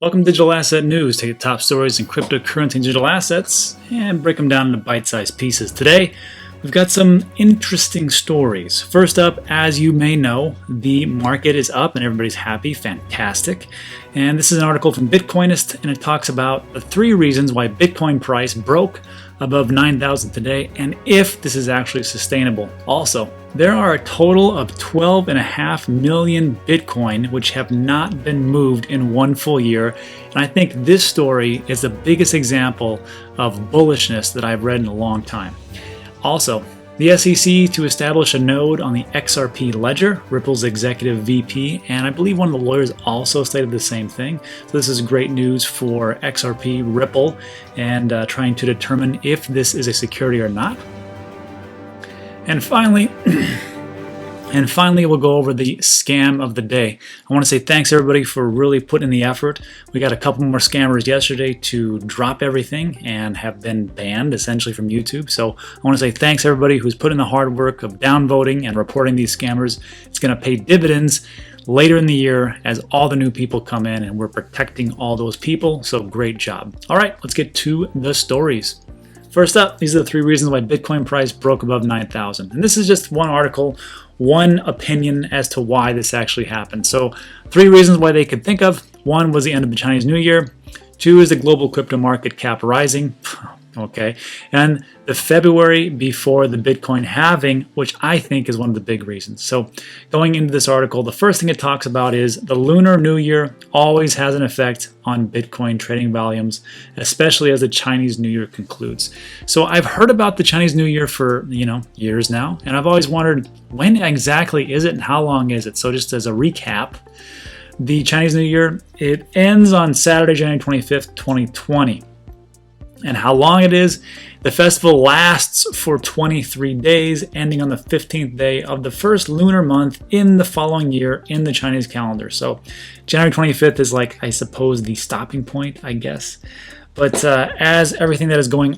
Welcome to Digital Asset News. Take the top stories in cryptocurrency and digital assets and break them down into bite-sized pieces. Today, we've got some interesting stories. First up, as you may know, the market is up and everybody's happy. Fantastic. And this is an article from Bitcoinist, and it talks about the 3 reasons why Bitcoin price broke above 9,000 today and if this is actually sustainable. Also, there are a total of 12.5 million Bitcoin which have not been moved in one full year. And I think this story is the biggest example of bullishness that I've read in a long time. Also, the SEC to establish a node on the XRP ledger, Ripple's executive VP, and I believe one of the lawyers also stated the same thing. So this is great news for XRP, Ripple, and trying to determine if this is a security or not. And finally, we'll go over the scam of the day. I want to say thanks everybody for really putting in the effort. We got a couple more scammers yesterday to drop everything and have been banned essentially from YouTube. So I want to say thanks everybody who's put in the hard work of downvoting and reporting these scammers. It's going to pay dividends later in the year as all the new people come in, and we're protecting all those people. So great job. All right, let's get to the stories. First up, these are the 3 reasons why Bitcoin price broke above 9,000. And this is just one article, one opinion as to why this actually happened. So 3 reasons why they could think of. 1 was the end of the Chinese New Year. 2 is the global crypto market cap rising. Okay. And the February before the Bitcoin halving, which I think is one of the big reasons. So going into this article, the first thing it talks about is the Lunar New Year always has an effect on Bitcoin trading volumes, especially as the Chinese New Year concludes. So I've heard about the Chinese New Year for, years now, and I've always wondered when exactly is it and how long is it? So just as a recap, the Chinese New Year, it ends on Saturday, January 25th, 2020. And how long it is, the festival lasts for 23 days, ending on the 15th day of the first lunar month in the following year in the Chinese calendar. So January 25th is like, I suppose, the stopping point, I guess. But as everything that is going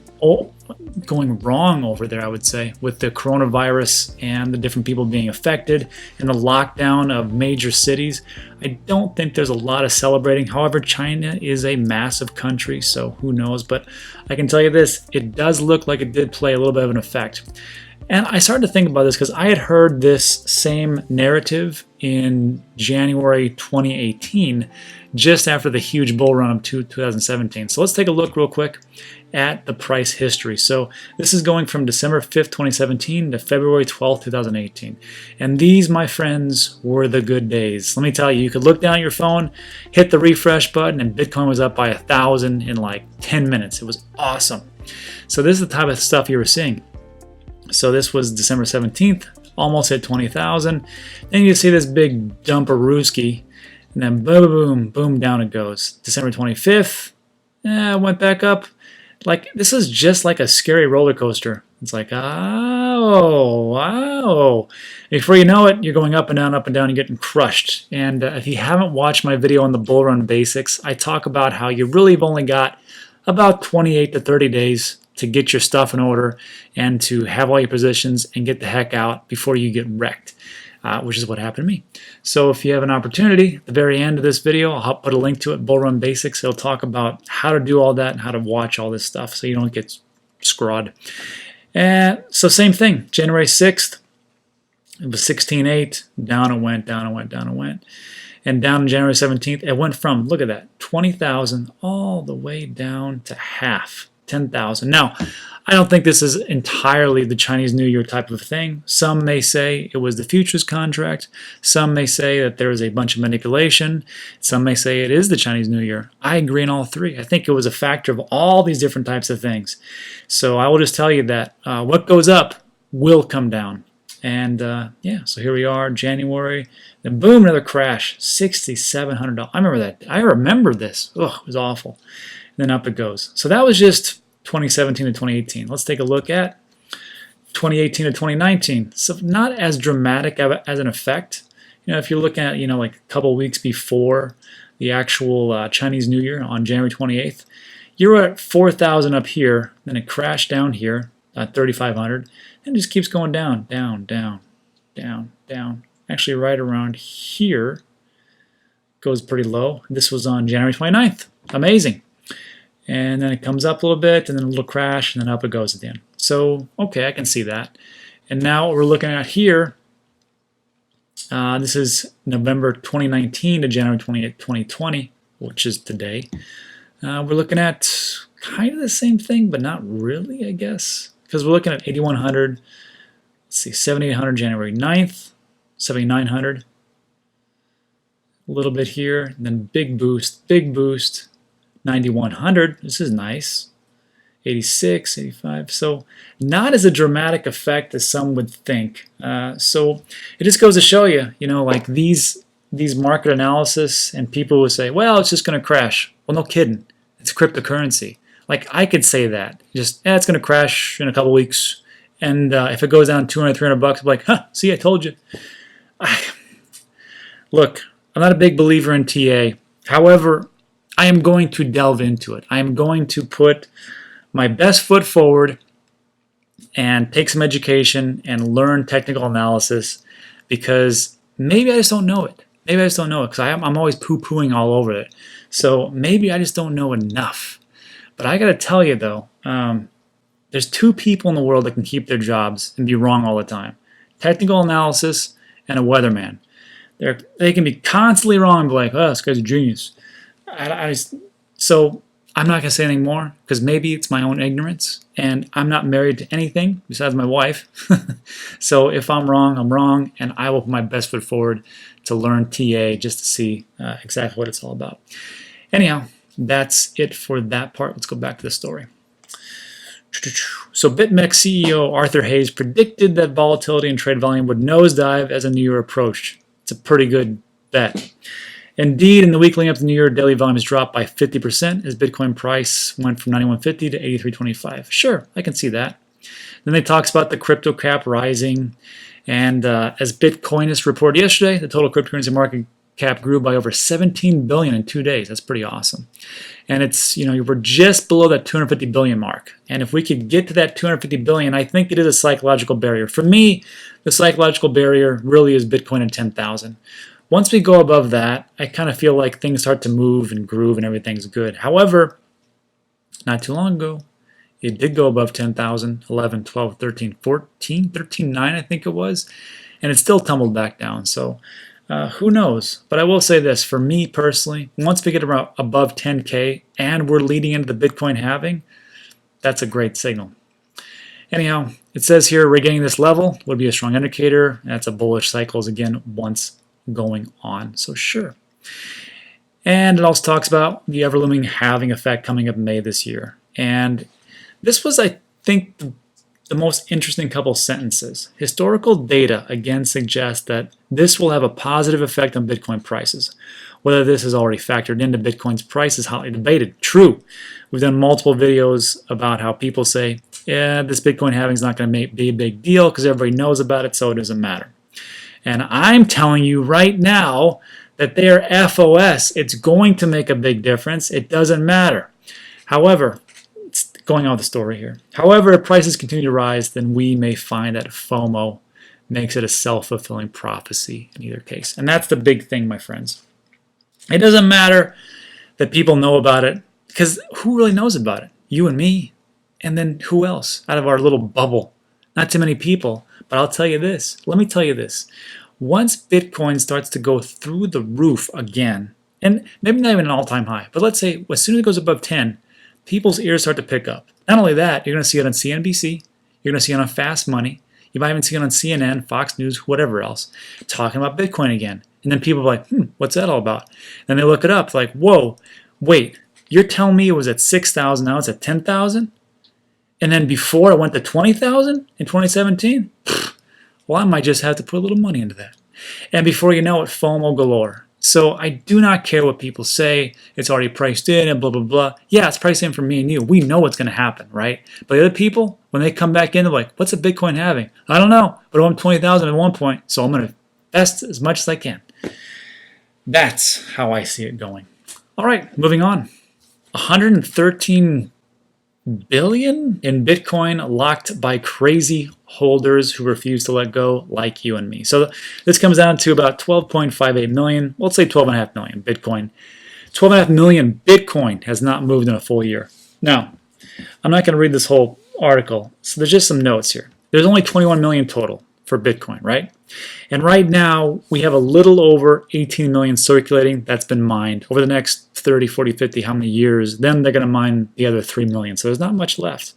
wrong over there, I would say, with the coronavirus and the different people being affected and the lockdown of major cities, I don't think there's a lot of celebrating. However, China is a massive country, so who knows? But I can tell you this, it does look like it did play a little bit of an effect. And I started to think about this because I had heard this same narrative in January 2018, just after the huge bull run of 2017. So let's take a look real quick at the price history. So this is going from December 5th, 2017 to February 12th, 2018. And these, my friends, were the good days. Let me tell you, you could look down at your phone, hit the refresh button, and Bitcoin was up by 1,000 in like 10 minutes. It was awesome. So this is the type of stuff you were seeing. So this was December 17th, almost hit 20,000. Then you see this big dumperooski, and then boom, boom, boom, down it goes. December 25th, went back up. Like, this is just like a scary roller coaster. It's like, oh, wow. Before you know it, you're going up and down, you're getting crushed. And if you haven't watched my video on the bull run basics, I talk about how you really have only got about 28 to 30 days to get your stuff in order and to have all your positions and get the heck out before you get wrecked, which is what happened to me. So if you have an opportunity, at the very end of this video, I'll put a link to it, Bull Run Basics. It'll talk about how to do all that and how to watch all this stuff so you don't get screwed. And so same thing, January 6th, it was 16.8, down it went, down it went, down it went. And down on January 17th, it went from, look at that, 20,000 all the way down to half. 10,000. Now, I don't think this is entirely the Chinese New Year type of thing. Some may say it was the futures contract. Some may say that there is a bunch of manipulation. Some may say it is the Chinese New Year. I agree on all 3. I think it was a factor of all these different types of things. So I will just tell you that what goes up will come down. And yeah, so here we are, January. Then boom, another crash, $6,700. I remember that. I remember this. Oh, it was awful. And then up it goes. So that was just 2017 to 2018. Let's take a look at 2018 to 2019. So not as dramatic as an effect. If you're looking at, like a couple weeks before the actual Chinese New Year on January 28th, you're at 4,000 up here, then it crashed down here at 3,500, and it just keeps going down, down, down, down, down. Actually right around here, goes pretty low. This was on January 29th. Amazing. And then it comes up a little bit, and then a little crash, and then up it goes at the end. So, okay, I can see that. And now what we're looking at here, this is November 2019 to January 28, 2020, which is today. We're looking at kind of the same thing, but not really, I guess. Because we're looking at 8,100, let's see, 7,800 January 9th, 7,900. A little bit here, and then big boost, 9,100. This is nice. 86, 85. So not as a dramatic effect as some would think. So it just goes to show you, like these market analysis, and people will say, well, it's just going to crash. Well, no kidding. It's cryptocurrency. Like I could say that. Just, it's going to crash in a couple weeks. And if it goes down 200, 300 bucks, I'm like, see, I told you. Look, I'm not a big believer in TA. However, I am going to delve into it. I am going to put my best foot forward and take some education and learn technical analysis, because maybe I just don't know it. Maybe I just don't know it, because I'm always poo-pooing all over it. So maybe I just don't know enough. But I got to tell you, though, there's two people in the world that can keep their jobs and be wrong all the time. Technical analysis and a weatherman. They can be constantly wrong and be like, oh, this guy's a genius. So I'm not going to say anything more, because maybe it's my own ignorance, and I'm not married to anything besides my wife. So if I'm wrong, and I will put my best foot forward to learn TA just to see exactly what it's all about. Anyhow, that's it for that part. Let's go back to the story. So BitMEX CEO Arthur Hayes predicted that volatility and trade volume would nosedive as the new year approached. It's a pretty good bet. Indeed, in the week leading up to the New Year, daily volume has dropped by 50% as Bitcoin price went from 91.50 to 83.25. Sure, I can see that. Then they talks about the crypto cap rising, and as Bitcoinists reported yesterday, the total cryptocurrency market cap grew by over 17 billion in 2 days. That's pretty awesome. And it's, we're just below that 250 billion mark. And if we could get to that 250 billion, I think it is a psychological barrier. For me, the psychological barrier really is Bitcoin at 10,000. Once we go above that, I kind of feel like things start to move and groove and everything's good. However, not too long ago, it did go above 10,000, 11, 12, 13, 14, 13.9 I think it was, and it still tumbled back down. So who knows? But I will say this, for me personally, once we get around above 10K and we're leading into the Bitcoin halving, that's a great signal. Anyhow, it says here regaining this level would be a strong indicator. That's a bullish cycles again once going on. So sure. And it also talks about the ever-looming halving effect coming up in May this year. And this was, I think, the most interesting couple sentences. Historical data again suggests that this will have a positive effect on Bitcoin prices. Whether this is already factored into Bitcoin's price is hotly debated. True. We've done multiple videos about how people say, yeah, this Bitcoin halving is not going to be a big deal because everybody knows about it, so it doesn't matter. And I'm telling you right now that they are FOS. It's going to make a big difference. It doesn't matter. However, it's going on with the story here. However, if prices continue to rise, then we may find that FOMO makes it a self-fulfilling prophecy in either case. And that's the big thing, my friends. It doesn't matter that people know about it, because who really knows about it? You and me. And then who else out of our little bubble? Not too many people. But I'll tell you this. Let me tell you this. Once Bitcoin starts to go through the roof again, and maybe not even an all-time high, but let's say as soon as it goes above 10, people's ears start to pick up. Not only that, you're going to see it on CNBC. You're going to see it on Fast Money. You might even see it on CNN, Fox News, whatever else, talking about Bitcoin again. And then people are like, what's that all about? And they look it up, like, whoa, wait, you're telling me it was at 6,000, now it's at 10,000? And then before it went to 20,000 in 2017? Well, I might just have to put a little money into that. And before you know it, FOMO galore. So I do not care what people say. It's already priced in and blah, blah, blah. Yeah, it's priced in for me and you. We know what's going to happen, right? But the other people, when they come back in, they're like, what's a Bitcoin having? I don't know, but I want 20,000 at one point, so I'm going to invest as much as I can. That's how I see it going. All right, moving on. 113 billion in Bitcoin locked by crazy holders who refuse to let go, like you and me. So this comes down to about 12.58 million, let's say 12.5 million Bitcoin. 12.5 million Bitcoin has not moved in a full year. Now, I'm not going to read this whole article, so there's just some notes here. There's only 21 million total for Bitcoin, right? And right now, we have a little over 18 million circulating that's been mined. Over the next 30, 40, 50, how many years, then they're going to mine the other 3 million. So there's not much left.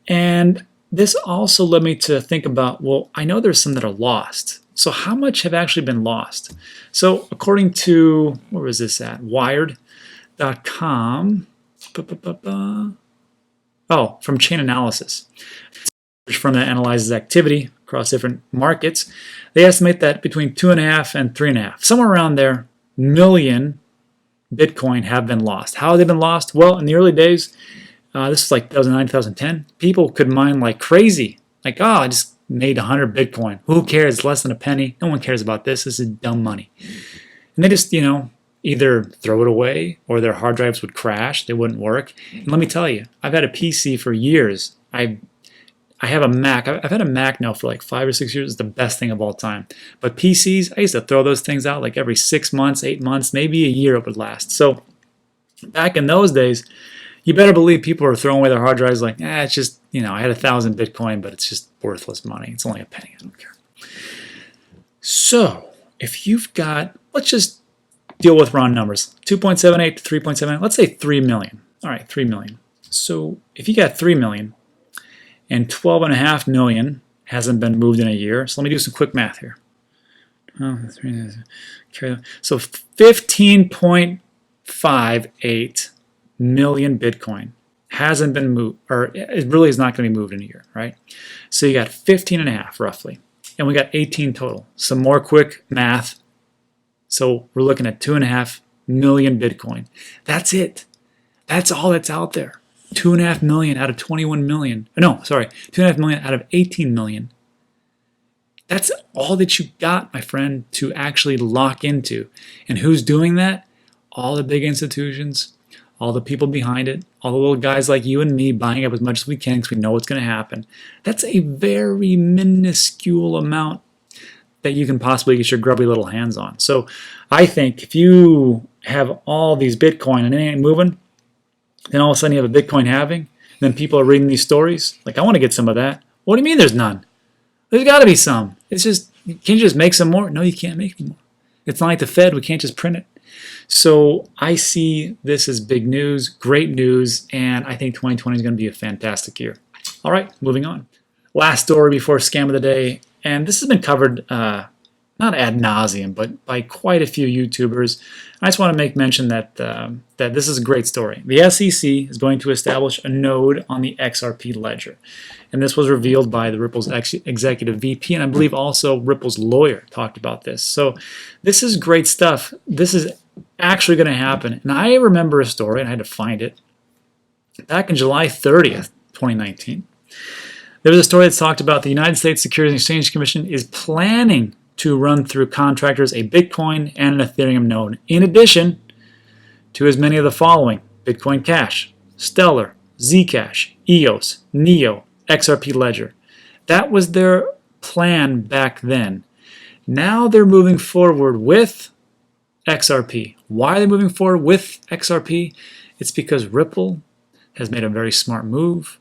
And this also led me to think about, well, I know there's some that are lost. So how much have actually been lost? So according to, where was this at? Wired.com. Oh, from Chain Analysis. Firm that analyzes activity across different markets, they estimate that between 2.5 and 3.5, somewhere around there, million Bitcoin have been lost. How have they been lost? Well, in the early days, this was like 2009, 2010, people could mine like crazy. Like, oh, I just made 100 Bitcoin. Who cares? Less than a penny. No one cares about this. This is dumb money. And they just, either throw it away or their hard drives would crash. They wouldn't work. And let me tell you, I've had a PC for years. I have a Mac. I've had a Mac now for like 5 or 6 years. It's the best thing of all time. But PCs, I used to throw those things out like every 6 months, 8 months, maybe a year it would last. So back in those days, you better believe people are throwing away their hard drives like, it's just, I had 1,000 Bitcoin, but it's just worthless money. It's only a penny. I don't care. So if you've got, let's just deal with round numbers, 2.78 to 3.78, let's say 3 million. All right, 3 million. So if you got 3 million, and 12.5 million hasn't been moved in a year. So let me do some quick math here. So 15.58 million Bitcoin hasn't been moved, or it really is not going to be moved in a year, right? So you got 15.5 roughly, and we got 18 total. Some more quick math. So we're looking at 2.5 million Bitcoin. That's it. That's all that's out there. 2.5 million out of 21 million. No, sorry, 2.5 million out of 18 million. That's all that you got, my friend, to actually lock into. And who's doing that? All the big institutions, all the people behind it, all the little guys like you and me buying up as much as we can because we know what's going to happen. That's a very minuscule amount that you can possibly get your grubby little hands on. So I think if you have all these Bitcoin and it ain't moving, then all of a sudden you have a Bitcoin halving, then people are reading these stories, like, I want to get some of that. What do you mean there's none? There's got to be some. It's just, can't you just make some more? No, you can't make any more. It's not like the Fed, we can't just print it. So I see this as big news, great news, and I think 2020 is going to be a fantastic year. All right, moving on. Last story before Scam of the Day, and this has been covered not ad nauseum, but by quite a few YouTubers. I just want to make mention that that this is a great story. The SEC is going to establish a node on the XRP ledger, and this was revealed by the Ripple's executive VP, and I believe also Ripple's lawyer talked about this. So this is great stuff. This is actually going to happen, and I remember a story, and I had to find it, back in July 30th, 2019. There was a story that talked about the United States Securities and Exchange Commission is planning to run through contractors a Bitcoin and an Ethereum node, in addition to as many of the following: Bitcoin Cash, Stellar, Zcash, EOS, Neo, XRP Ledger. That was their plan back then. Now they're moving forward with XRP. Why are they moving forward with XRP? It's because Ripple has made a very smart move.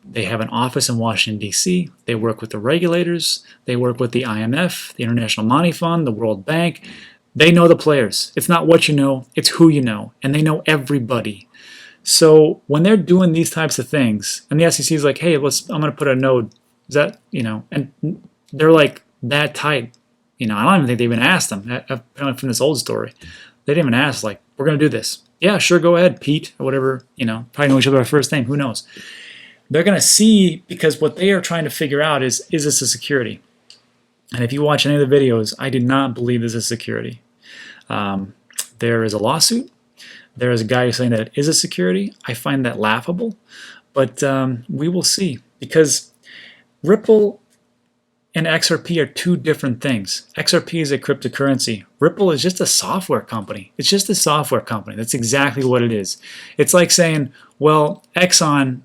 They have an office in Washington, D.C. They work with the regulators. They work with the IMF, the International Money Fund, the World Bank. They know the players. It's not what you know, it's who you know. And they know everybody. So when they're doing these types of things, and the SEC is like, hey, I'm going to put a node. Is that, and they're like that tight. I don't even think they even asked them. Apparently from this old story, they didn't even ask, like, we're going to do this. Yeah, sure, go ahead, Pete, or whatever. Probably know each other by first name. Who knows? They're going to see, because what they are trying to figure out is this a security? And if you watch any of the videos, I do not believe this is security. There is a lawsuit. There is a guy saying that it is a security. I find that laughable, but we will see, because Ripple and XRP are two different things. XRP is a cryptocurrency. Ripple is just a software company. It's just a software company. That's exactly what it is. It's like saying, well, Exxon,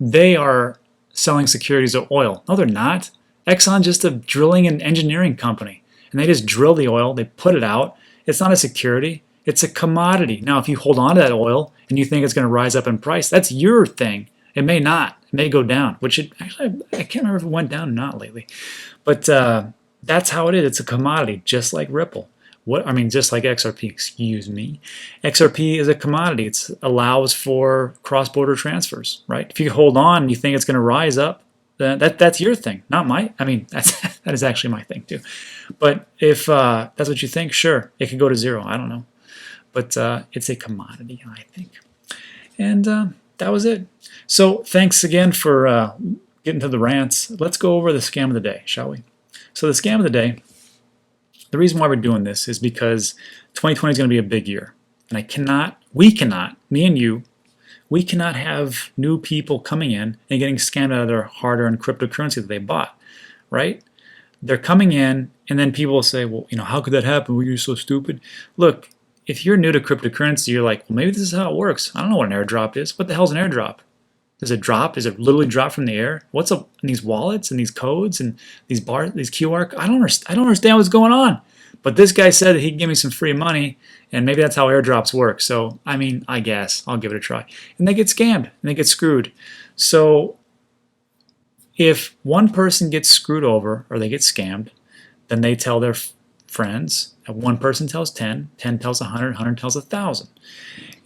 they are selling securities of oil. No, they're not. Exxon's just a drilling and engineering company. And they just drill the oil, they put it out. It's not a security, it's a commodity. Now, if you hold on to that oil and you think it's going to rise up in price, that's your thing. It may not. It may go down, which it actually, I can't remember if it went down or not lately. But that's how it is. It's a commodity, just like Ripple. Just like XRP, excuse me. XRP is a commodity. It allows for cross-border transfers, right? If you hold on and you think it's going to rise up, that's your thing, not my. That is actually my thing too. But if that's what you think, sure, it could go to zero. I don't know, but it's a commodity, I think. And that was it. So thanks again for getting to the rants. Let's go over the scam of the day, shall we? So the scam of the day. The reason why we're doing this is because 2020 is going to be a big year, and we cannot, me and you. We cannot have new people coming in and getting scammed out of their hard-earned cryptocurrency that they bought, right? They're coming in, and then people will say, well, how could that happen? Well, you're so stupid. Look, if you're new to cryptocurrency, you're like, well, maybe this is how it works. I don't know what an airdrop is. What the hell's an airdrop? Does it drop? Is it literally drop from the air? What's up in these wallets and these codes and these QR? I don't understand what's going on. But this guy said that he'd give me some free money, and maybe that's how airdrops work. So, I guess I'll give it a try. And they get scammed, and they get screwed. So, if one person gets screwed over or they get scammed, then they tell their friends. One person tells 10, 10 tells 100, 100 tells 1,000.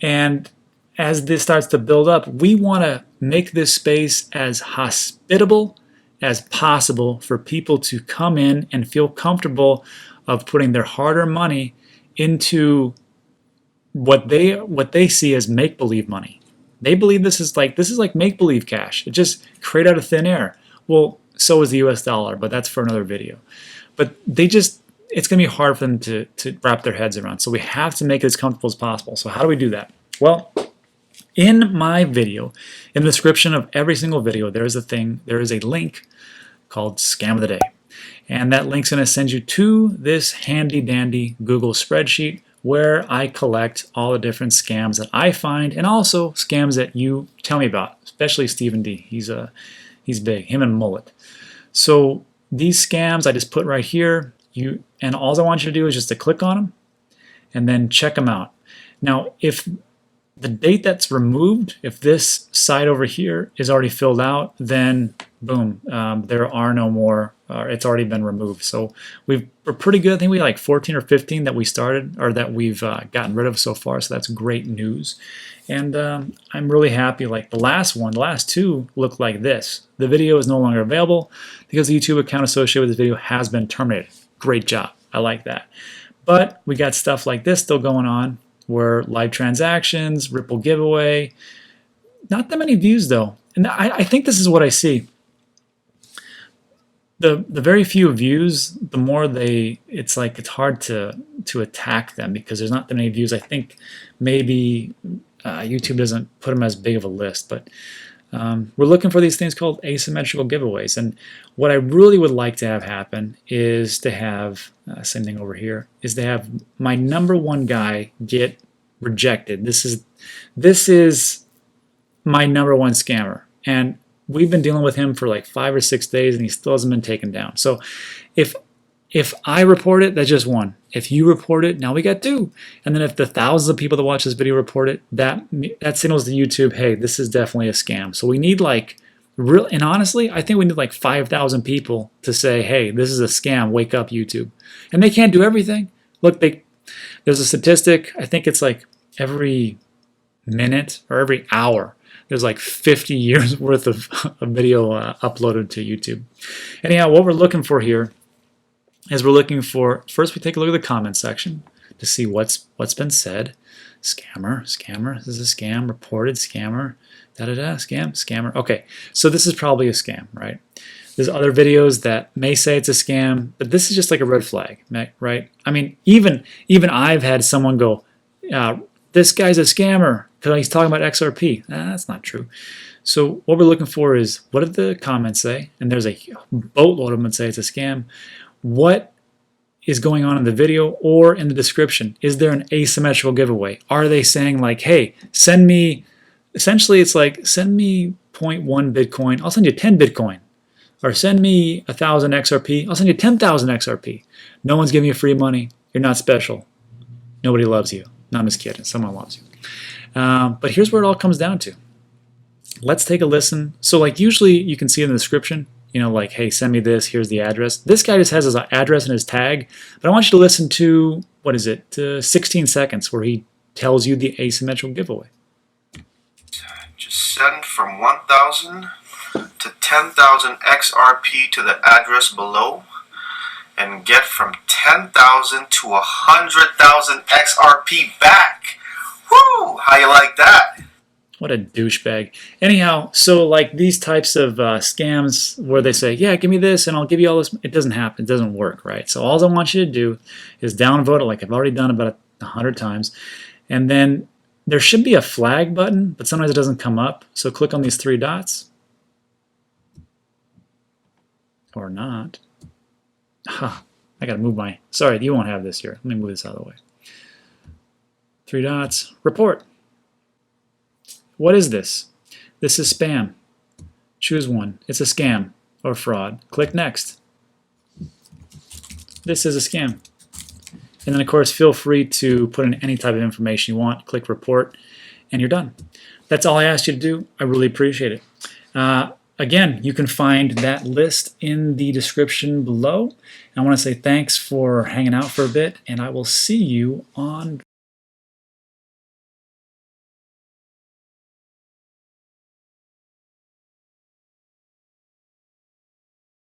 And as this starts to build up, we want to make this space as hospitable as possible for people to come in and feel comfortable of putting their hard-earned money into what they see as make-believe money. They believe this is like make-believe cash. It just created out of thin air. Well, so is the US dollar, but that's for another video. But it's going to be hard for them to wrap their heads around. So we have to make it as comfortable as possible. So how do we do that? Well, in my video, in the description of every single video, there is a link called Scam of the Day. And that link's going to send you to this handy-dandy Google spreadsheet where I collect all the different scams that I find and also scams that you tell me about, especially Stephen D. He's big, him and Mullet. So these scams I just put right here, and all I want you to do is just to click on them and then check them out. Now, if the date that's removed, if this side over here is already filled out, then boom, there are no more. It's already been removed. So we're pretty good. I think we had like 14 or 15 that we started or that we've gotten rid of so far. So that's great news. And I'm really happy. Like the last two look like this. The video is no longer available because the YouTube account associated with this video has been terminated. Great job. I like that. But we got stuff like this still going on where live transactions, Ripple giveaway, not that many views though. And I think this is what I see. The very few views, the more it's hard to attack them because there's not that many views. I think maybe YouTube doesn't put them as big of a list, but we're looking for these things called asymmetrical giveaways. And what I really would like to have happen is to have, same thing over here, is to have my number one guy get rejected. This is my number one scammer. And we've been dealing with him for like 5 or 6 days and he still hasn't been taken down. So if I report it, that's just one. If you report it, now we got 2. And then if the thousands of people that watch this video report it, that signals to YouTube, hey, this is definitely a scam. So we need and honestly, I think we need like 5,000 people to say, hey, this is a scam, wake up YouTube. And they can't do everything. Look, there's a statistic, I think it's like every minute or every hour, there's like 50 years worth of video uploaded to YouTube. Anyhow, what we're looking for here is first we take a look at the comment section to see what's been said. Scammer, this is a scam, reported scammer, scammer. Okay, so this is probably a scam, right? There's other videos that may say it's a scam, but this is just like a red flag, right? I mean, even I've had someone go, this guy's a scammer because he's talking about XRP. That's not true. So what we're looking for is, what did the comments say? And there's a boatload of them that say it's a scam. What is going on in the video or in the description? Is there an asymmetrical giveaway? Are they saying like, hey, send me, essentially it's like, send me 0.1 Bitcoin, I'll send you 10 Bitcoin. Or send me 1,000 XRP, I'll send you 10,000 XRP. No one's giving you free money. You're not special. Nobody loves you. No, I'm just kidding. Someone loves you. But here's where it all comes down to. Let's take a listen. So like usually you can see in the description, you know, like, hey, send me this, here's the address. This guy just has his address and his tag, but I want you to listen to, what is it, to 16 seconds where he tells you the asymmetrical giveaway. Just send from 1,000 to 10,000 XRP to the address below and get from 10,000 to 100,000 XRP back. Woo! How you like that? What a douchebag. Anyhow, so like these types of scams where they say, yeah, give me this and I'll give you all this, it doesn't happen. It doesn't work, right? So all I want you to do is downvote it like I've already done about 100 times. And then there should be a flag button, but sometimes it doesn't come up. So click on these 3 dots. Or not. I gotta move my, sorry, you won't have this here. Let me move this out of the way. 3 dots, report. What is this? This is spam. Choose one. It's a scam or fraud. Click next. This is a scam. And then of course, feel free to put in any type of information you want. Click report and you're done. That's all I asked you to do. I really appreciate it. Again, you can find that list in the description below. And I want to say thanks for hanging out for a bit, and I will see you on